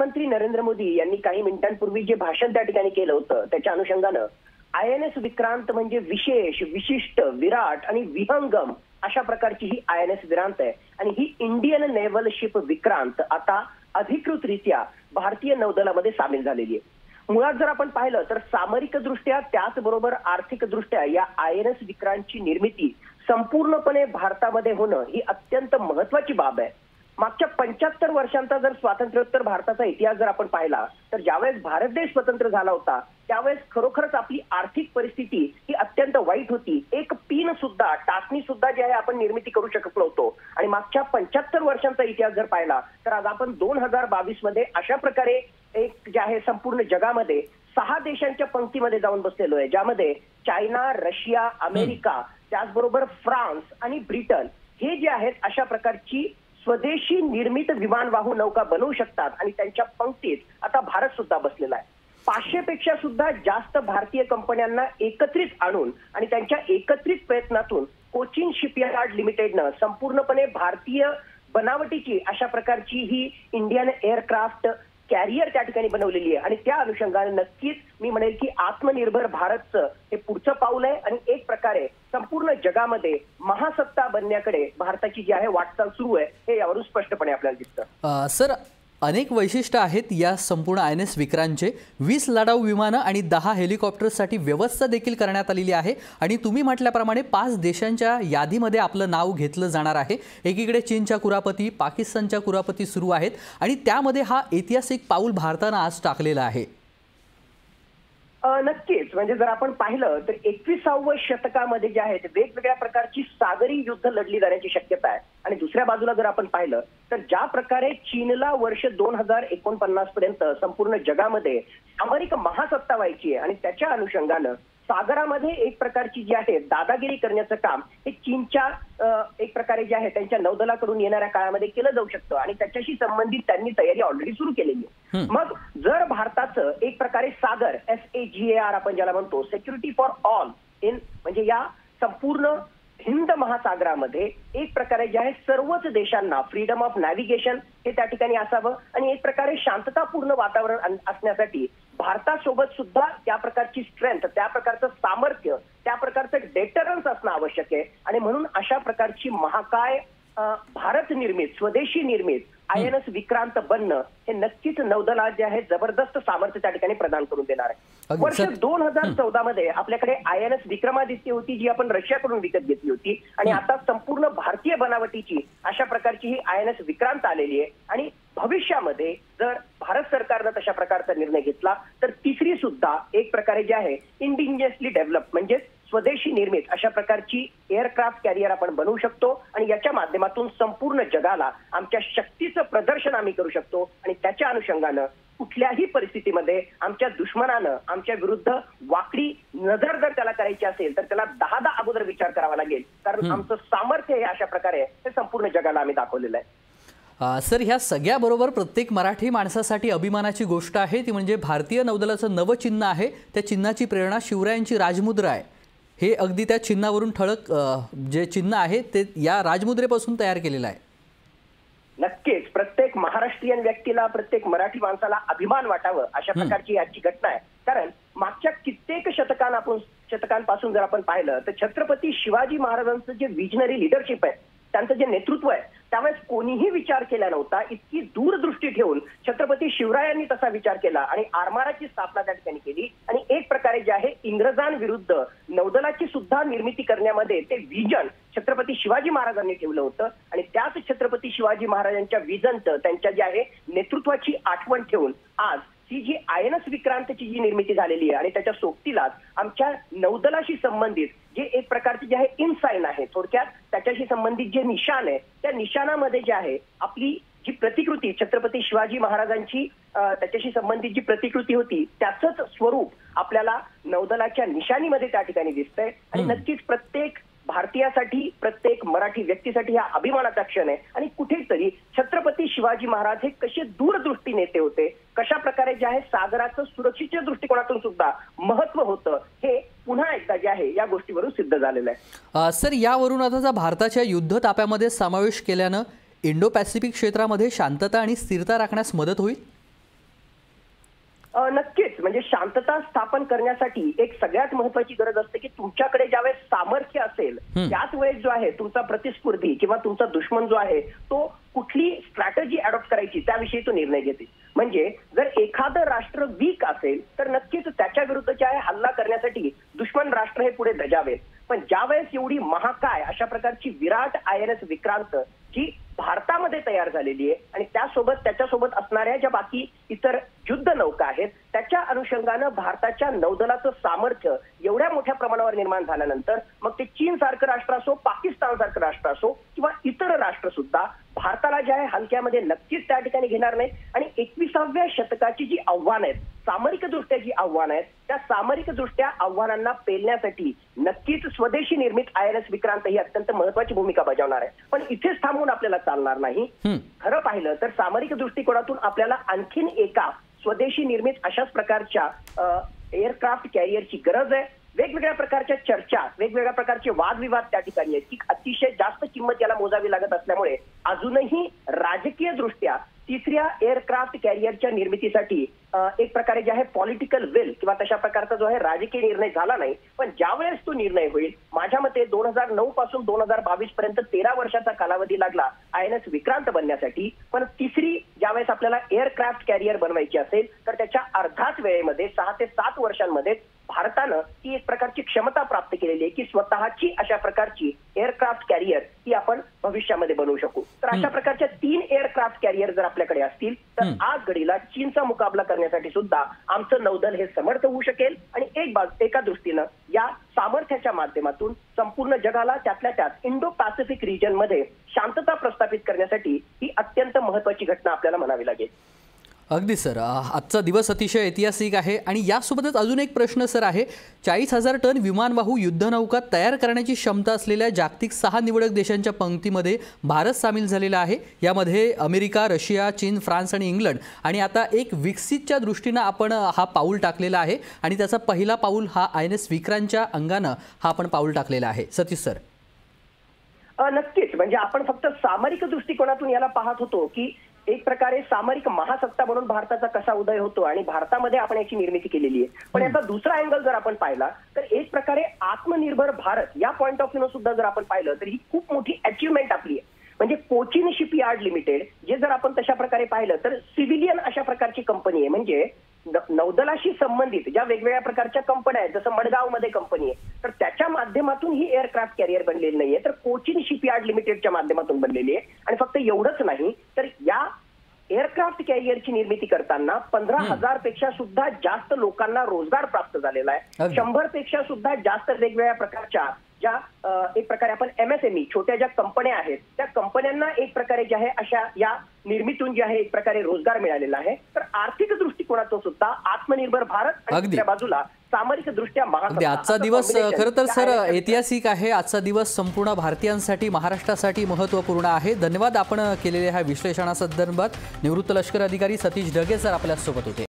प्रधानमंत्री नरेंद्र मोदी यांनी काही मिनिटांपूर्वी जे भाषण त्या ठिकाणी केलं होतं त्याच्या अनुषंगानं INS विक्रांत म्हणजे विशेष, विशिष्ट, विराट आणि विहंगम अशा प्रकारची ही INS विक्रांत आहे आणि ही इंडियन नेव्हल शिप विक्रांत आता अधिकृतरित्या भारतीय नौदलामध्ये सामील झालेली आहे। मुळात जर आपण पाहिलं तर सामरिकदृष्ट्या त्याचबरोबर आर्थिकदृष्ट्या या INS विक्रांतची निर्मिती संपूर्णपणे भारतामध्ये होणं ही अत्यंत महत्वाची बाब आहे। मागच्या 75 वर्षांचा जर स्वातंत्र्योत्तर भारताचा इतिहास जर आपण पाहिला तर ज्यावेळेस भारत देश स्वतंत्र झाला होता त्यावेळेस खरोखरच आपली आर्थिक परिस्थिती ही अत्यंत वाईट होती। एक पिन सुद्धा, टाचणी सुद्धा जे आहे आपण निर्मिती करू शकत नव्हतो आणि मागच्या 75 वर्षांचा इतिहास जर पाहिला तर आज आपण 2022 मध्ये अशा प्रकारे एक जे आहे संपूर्ण जगामध्ये 6 देशांच्या पंक्तीमध्ये जाऊन बसलेलो आहे, ज्यामध्ये चायना, रशिया, अमेरिका, त्याचबरोबर फ्रान्स आणि ब्रिटन हे जे आहेत अशा प्रकारची स्वदेशी निर्मित विमानवाहू नौका बनवू शकतात आणि त्यांच्या पंक्तीत आता भारत सुद्धा बसलेला आहे। 500 पेक्षा सुद्धा जास्त भारतीय कंपन्यांना एकत्रित आणून आणि त्यांच्या एकत्रित प्रयत्नातून कोचिन शिपयार्ड लिमिटेडनं संपूर्णपणे भारतीय बनावटीची अशा प्रकारची ही इंडियन एअरक्राफ्ट कॅरियर त्या ठिकाणी बनवलेली आहे आणि त्या अनुषंगाने नक्कीच मी म्हणेल की आत्मनिर्भर भारतचं हे पुढचं पाऊल आहे आणि एक प्रकारे संपूर्ण जगामध्ये महासत्ता बनण्याकडे भारताची जी आहे वाटचाल सुरू आहे हे यावरून स्पष्टपणे आपल्याला दिसतं। सर, अनेक वैशिष्ट्य आहेत या संपूर्ण INS विक्रांतचे। 20 लढाऊ विमानं आणि 10 हेलिकॉप्टर्ससाठी व्यवस्था देखील करण्यात आलेली आहे आणि तुम्ही म्हटल्याप्रमाणे 5 देशांच्या यादीमध्ये आपलं नाव घेतलं जाणार आहे। एकीकडे चीनच्या कुरापती, पाकिस्तानच्या कुरापती सुरू आहेत आणि त्यामध्ये हा ऐतिहासिक पाऊल भारतानं आज टाकलेला आहे। नक्कीच, म्हणजे जर आपण पाहिलं तर 21व्या शतकामध्ये जे आहेत वेगवेगळ्या प्रकारची सागरी युद्ध लढली जाण्याची शक्यता आहे आणि दुसऱ्या बाजूला जर आपण पाहिलं तर ज्या प्रकारे चीनला वर्ष 2049 पर्यंत संपूर्ण जगामध्ये सामरिक महासत्ता व्हायची आहे आणि त्याच्या अनुषंगानं सागरामध्ये एक प्रकारची जी आहे दादागिरी करण्याचं काम हे चीनच्या एक प्रकारे जे आहे त्यांच्या नौदलाकडून येणाऱ्या काळामध्ये केलं जाऊ शकतं आणि त्याच्याशी संबंधित त्यांनी तयारी ऑलरेडी सुरू केलेली आहे। मग जर भारताचं एक प्रकारे सागर SAGAR आपण ज्याला म्हणतो सिक्युरिटी फॉर ऑल इन म्हणजे या संपूर्ण हिंद महासागरामध्ये एक प्रकारे जे आहे सर्वच देशांना फ्रीडम ऑफ नॅव्हिगेशन हे त्या ठिकाणी असावं आणि एक प्रकारे शांततापूर्ण वातावरण असण्यासाठी भारतासोबत सुद्धा त्या प्रकारची स्ट्रेंथ, त्या प्रकारचं सामर्थ्य, त्या प्रकारचं डेटरन्स असणं आवश्यक आहे आणि म्हणून अशा प्रकारची महाकाय भारत निर्मित, स्वदेशी निर्मित INS विक्रांत बनणं हे नक्कीच नौदलात जे आहे जबरदस्त सामर्थ्य त्या ठिकाणी प्रदान करून देणार आहे। वर्ष 2014 मध्ये आपल्याकडे INS विक्रमादित्य होती जी आपण रशियाकडून विकत घेतली होती आणि आता संपूर्ण भारतीय बनावटीची अशा प्रकारची ही INS विक्रांत आलेली आहे आणि भविष्यामध्ये जर भारत सरकारनं तशा प्रकारचा निर्णय घेतला तर तिसरी सुद्धा एक प्रकारे जे आहे इंडिजिनियसली डेव्हलप म्हणजे स्वदेशी निर्मित अशा प्रकारची एअरक्राफ्ट कॅरियर आपण बनवू शकतो आणि याच्या माध्यमातून संपूर्ण जगाला आमच्या शक्तीचं प्रदर्शन आम्ही करू शकतो आणि त्याच्या अनुषंगानं कुठल्याही परिस्थितीमध्ये आमच्या दुश्मनानं आमच्या विरुद्ध वाकडी नजर जर त्याला करायची असेल तर त्याला 10 अगोदर विचार करावा लागेल कारण आमचं सामर्थ्य हे अशा प्रकारे हे संपूर्ण जगाला आम्ही दाखवलेलं आहे। सर, ह्या सगळ्याबरोबर प्रत्येक मराठी माणसासाठी अभिमानाची गोष्ट आहे ती म्हणजे भारतीय नौदलाचं नवं चिन्ह आहे। त्या चिन्हाची प्रेरणा शिवरायांची राजमुद्रा आहे। हे अगदी त्या चिन्हावरून ठळक जे चिन्ह आहे ते या राजमुद्रेपासून तयार केलेलं आहे। नक्कीच प्रत्येक महाराष्ट्रीयन व्यक्तीला, प्रत्येक मराठी माणसाला अभिमान वाटावं अशा प्रकारची याची घटना आहे कारण मागच्या कित्येक शतकांपासून जर आपण पाहिलं तर छत्रपती शिवाजी महाराजांचं जे विजनरी लिडरशिप आहे, त्यांचं जे नेतृत्व आहे त्यावेळेस कोणीही विचार केला नव्हता। इतकी दूरदृष्टी ठेवून छत्रपती शिवरायांनी तसा विचार केला आणि आरमाराची स्थापना त्या ठिकाणी केली आणि एक प्रकारे जे आहे इंग्रजांविरुद्ध नौदलाची सुद्धा निर्मिती करण्यामध्ये ते विजन छत्रपती शिवाजी महाराजांनी ठेवलं होतं आणि त्याच छत्रपती शिवाजी महाराजांच्या विजनचं त्यांच्या जे आहे नेतृत्वाची आठवण ठेवून आज ही जी INS विक्रांतची जी निर्मिती झालेली आहे आणि त्याच्या सोबतीलाच आमच्या नौदलाशी संबंधित जे एक प्रकारचे जे आहे इनसाइन आहे, थोडक्यात त्याच्याशी संबंधित जे निशाण आहे त्या निशाणामध्ये जे आहे आपली जी प्रतिकृती छत्रपती शिवाजी महाराजांची त्याच्याशी संबंधित जी प्रतिकृती होती त्याचंच स्वरूप आपल्याला नौदलाच्या निशाणीमध्ये त्या ठिकाणी दिसतंय आणि नक्कीच प्रत्येक भारतीयासाठी, प्रत्येक मराठी व्यक्तीसाठी हा अभिमानाचा क्षण आहे आणि कुठेतरी छत्रपती शिवाजी महाराज हे कसे दूरदृष्टी नेते होते, कशा प्रकारे जे आहे सागराचं सुरक्षेच्या दृष्टिकोनातून सुद्धा महत्व होतं हे पुन्हा एकदा जे आहे या गोष्टीवरून सिद्ध झालेलं आहे। सर, यावरून आता भारताच्या युद्ध ताफ्यामध्ये समावेश केल्यानं इंडो पॅसिफिक क्षेत्रामध्ये शांतता आणि स्थिरता राखण्यास मदत होईल? नक्कीच. म्हणजे शांतता स्थापन करण्यासाठी एक सगळ्यात महत्वाची गरज असते की तुमच्याकडे ज्यावेळेस सामर्थ्य असेल त्याच वेळेस जो आहे तुमचा प्रतिस्पर्धी किंवा तुमचा दुश्मन जो आहे तो कुठली स्ट्रॅटेजी अडॉप्ट करायची त्याविषयी तो निर्णय घेते. म्हणजे जर एखादं राष्ट्र वीक असेल तर नक्कीच त्याच्या विरुद्ध जे आहे हल्ला करण्यासाठी दुश्मन राष्ट्र हे पुढे धजावेत. पण ज्यावेळेस एवढी महाकाय अशा प्रकारची विराट INS विक्रांत जी भारतामध्ये तयार झालेली आहे आणि त्याच्यासोबत असणाऱ्या ज्या बाकी इतर युद्ध नौका आहेत त्याच्या अनुषंगानं भारताच्या नौदलाचं सामर्थ्य एवढ्या मोठ्या प्रमाणावर निर्माण झाल्यानंतर मग ते चीन सारखं राष्ट्र असो, पाकिस्तान सारखं राष्ट्र असो किंवा इतर राष्ट्र सुद्धा भारताला जे आहे हलक्यामध्ये नक्कीच त्या ठिकाणी घेणार नाही. आणि 21व्या शतकाची जी आव्हानं आहेत, सामरिकदृष्ट्या जी आव्हानं आहेत, त्या सामरिकदृष्ट्या आव्हानांना पेलण्यासाठी नक्कीच स्वदेशी निर्मित INS विक्रांत ही अत्यंत महत्वाची भूमिका बजावणार आहे. पण इथेच थांबून आपल्याला चालणार नाही. खरं पाहिलं तर सामरिक दृष्टिकोनातून आपल्याला आणखीन एका स्वदेशी निर्मित अशाच प्रकारच्या एअरक्राफ्ट कॅरियरची गरज आहे. वेगवेगळ्या प्रकारच्या चर्चा, वेगवेगळ्या प्रकारचे वादविवाद त्या ठिकाणी आहेत की अतिशय जास्त किंमत याला मोजावी लागत असल्यामुळे अजूनही राजकीय दृष्ट्या तिसऱ्या एअरक्राफ्ट कॅरियरच्या निर्मितीसाठी एक प्रकारे जे आहे पॉलिटिकल विल किंवा तशा प्रकारचा जो आहे राजकीय निर्णय झाला नाही. पण ज्यावेळेस तो निर्णय होईल, माझ्या मते 2009 पासून 2022 पर्यंत 13 वर्षाचा कालावधी लागला INS विक्रांत बनण्यासाठी. पण तिसरी ज्यावेळेस आपल्याला एअरक्राफ्ट कॅरियर बनवायची असेल तर त्याच्या अर्धाच वेळेमध्ये 6 ते 7 वर्षांमध्ये भारतानं ही एक प्रकारची क्षमता प्राप्त केलेली आहे की स्वतःची अशा प्रकारची एअरक्राफ्ट कॅरियर ही आपण भविष्यामध्ये बनवू शकू. तर अशा प्रकारच्या 3 एअरक्राफ्ट कॅरियर जर आपल्याकडे असतील तर आज घडीला चीनचा मुकाबला करण्यासाठी सुद्धा आमचं नौदल हे समर्थ होऊ शकेल. आणि एका दृष्टीनं या सामर्थ्याच्या माध्यमातून संपूर्ण जगाला त्यातल्या त्यात इंडो पॅसिफिक रिजन मध्ये शांतता प्रस्थापित करण्यासाठी ही अत्यंत महत्वाची घटना आपल्याला म्हणावी लागेल. अगदी सर, आजचा दिवस अतिशय ऐतिहासिक आहे. आणि यासोबतच अजून एक प्रश्न सर आहे, 40,000 टन विमानवाहू युद्धनौका तयार करण्याची क्षमता असलेल्या जागतिक 6 निवडक देशांच्या पंक्तीमध्ये भारत सामील झालेला आहे. यामध्ये अमेरिका, रशिया, चीन, फ्रान्स आणि इंग्लंड. आणि आता एक विकसितच्या दृष्टीनं आपण हा पाऊल टाकलेला आहे आणि त्याचा पहिला पाऊल हा INS विक्रांतच्या अंगानं हा आपण पाऊल टाकलेला आहे. सतीश सर. नक्कीच. म्हणजे आपण फक्त सामरिक दृष्टिकोनातून याला पाहत होतो की एक प्रकारे सामरिक महासत्ता म्हणून भारताचा कसा उदय होतो आणि भारतामध्ये आपण याची निर्मिती केलेली आहे. पण याचा दुसरा अँगल जर आपण पाहिला तर एक प्रकारे आत्मनिर्भर भारत या पॉइंट ऑफ व्ह्यू सुद्धा जर आपण पाहिलं तर ही खूप मोठी अचिव्हमेंट आपली आहे. म्हणजे कोचिन शिपयार्ड लिमिटेड जे जर आपण तशा प्रकारे पाहिलं तर सिव्हिलियन अशा प्रकारची कंपनी आहे. म्हणजे नौदलाशी संबंधित ज्या वेगवेगळ्या प्रकारच्या कंपन्या आहेत, जसं मडगावमध्ये कंपनी आहे, तर त्याच्या माध्यमातून ही एअरक्राफ्ट कॅरियर बनलेली नाहीये, तर कोचिन शिपयार्ड लिमिटेडच्या माध्यमातून बनलेली आहे. आणि फक्त एवढंच नाही तर या एअरक्राफ्ट कॅरियरची निर्मिती करताना 15,000 पेक्षा सुद्धा जास्त लोकांना रोजगार प्राप्त झालेला आहे. 100 पेक्षा सुद्धा जास्त वेगवेगळ्या प्रकारच्या ज्या एक प्रकारे आपण MSME छोट्या ज्या कंपन्या आहेत त्या कंपन्यांना एक प्रकारे जे आहे अशा या निर्मितीतून जे आहे एक प्रकारे रोजगार मिळालेला आहे. तर आर्थिक दृष्टिकोनातून सुद्धा आत्मनिर्भर भारत आणि दुसऱ्या बाजूला सामरिक दृष्ट्या महासत्ता. आजचा दिवस खरं तर सर ऐतिहासिक आहे. आजचा दिवस संपूर्ण भारतीयांसाठी, महाराष्ट्रासाठी महत्त्वपूर्ण आहे. धन्यवाद आपण केलेल्या ह्या विश्लेषणासंदर्भात. निवृत्त लष्कर अधिकारी सतीश ढगे सर आपल्यासोबत होते.